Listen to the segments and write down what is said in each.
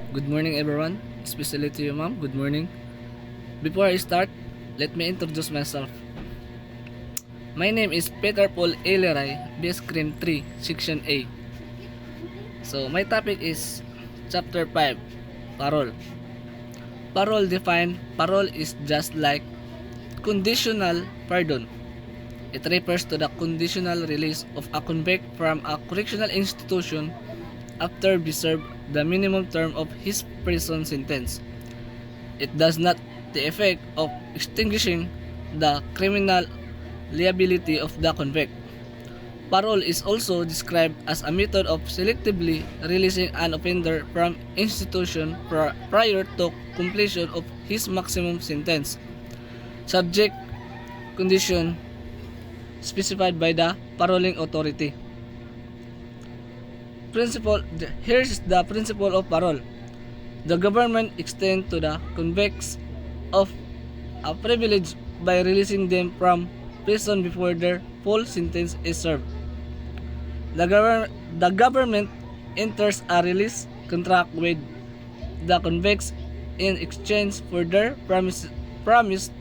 Good morning everyone, especially to you ma'am, good morning. Before I start, let me introduce myself. My name is Peter Paul Eleray, BS Cream 3, Section A. So my topic is Chapter 5, Parole. Parole is just like conditional pardon. It refers to the conditional release of a convict from a correctional institution after he served the minimum term of his prison sentence. It does not the effect of extinguishing the criminal liability of the convict. Parole is also described as a method of selectively releasing an offender from institution prior to completion of his maximum sentence, subject condition specified by the paroling authority. Here's the principle of parole. The government extends to the convicts of a privilege by releasing them from prison before their full sentence is served. The government enters a release contract with the convicts in exchange for their promise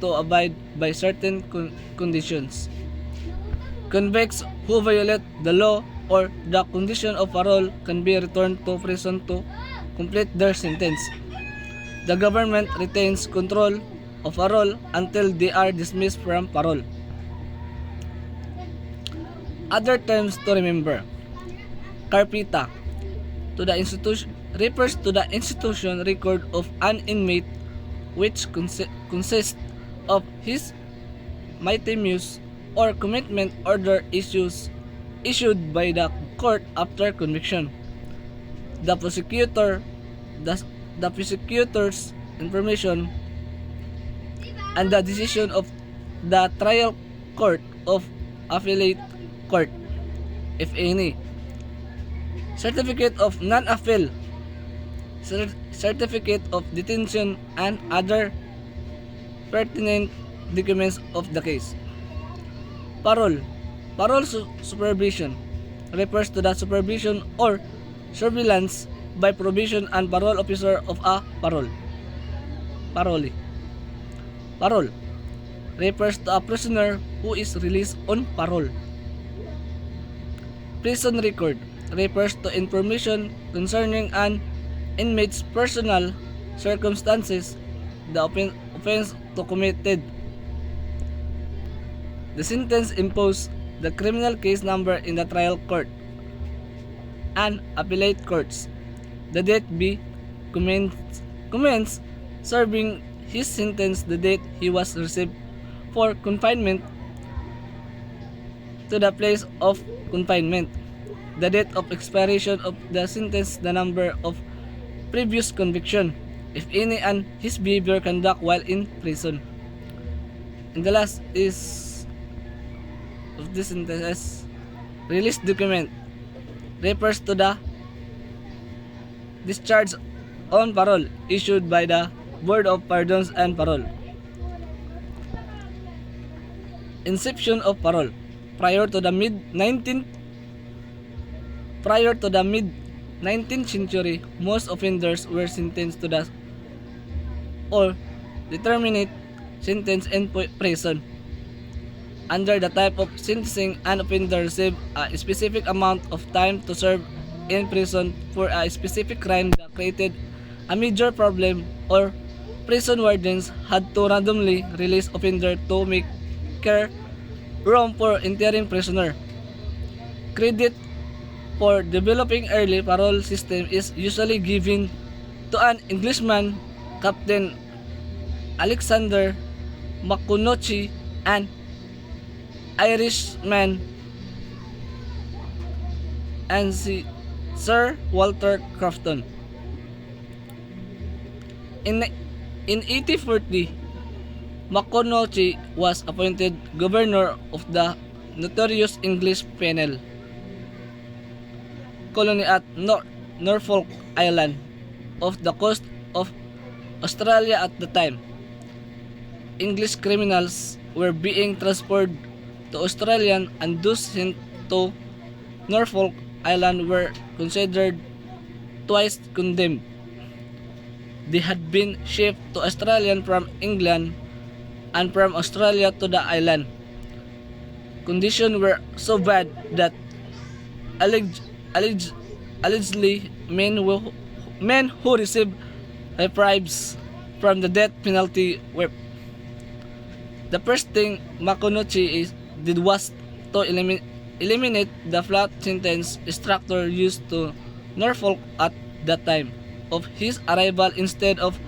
to abide by certain conditions. Convicts who violate the law or the condition of parole can be returned to prison to complete their sentence. The government retains control of parole until they are dismissed from parole. Other terms to remember. Carpeta to the institution refers to the institution record of an inmate which consists of his misdemeanors or commitment order issued by the court after conviction. The prosecutor's information and the decision of the trial court of appellate court, if any. Certificate of non-appeal, certificate of detention, and other pertinent documents of the case. Parole supervision refers to the supervision or surveillance by probation and parole officer of a parole. Parole refers to a prisoner who is released on parole. Prison record refers to information concerning an inmate's personal circumstances, the offense to committed, the sentence imposed, the criminal case number in the trial court and appellate courts, the date be commenced serving his sentence, the date he was received for confinement to the place of confinement, the date of expiration of the sentence, the number of previous conviction, if any, and his behavior conduct while in prison. And the last is of this sentence, release document refers to the discharge on parole issued by the Board of Pardons and Parole. Inception of parole. Prior to the mid-19th century, most offenders were sentenced to the or determinate sentence in prison. Under the type of sentencing, an offender received a specific amount of time to serve in prison for a specific crime that created a major problem, or prison wardens had to randomly release offender to make room for interim prisoner. Credit for developing early parole system is usually given to an Englishman, Captain Alexander Maconochie, and Irishman and Sir Walter Crofton. In 1840, Maconochie was appointed governor of the notorious English penal colony at Norfolk Island, off the coast of Australia at the time. English criminals were being transferred to Australian, and those sent to Norfolk Island were considered twice condemned. they had been shipped to Australia from England and from Australia to the island. Conditions were so bad that alleged, alleged, allegedly men who received reprieves from the death penalty were. The first thing Makunouchi did was to eliminate the flat sentence structure used to Norfolk at the time of his arrival instead of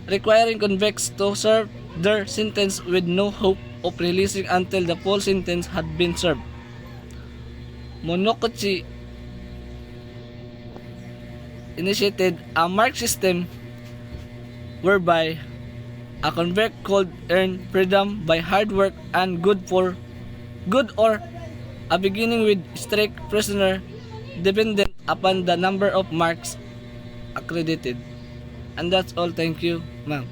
requiring convicts to serve their sentence with no hope of releasing until the full sentence had been served. Monokochi initiated a mark system whereby a convict could earn freedom by hard work and good or a beginning with strict prisoner dependent upon the number of marks accredited. And that's all. Thank you, ma'am.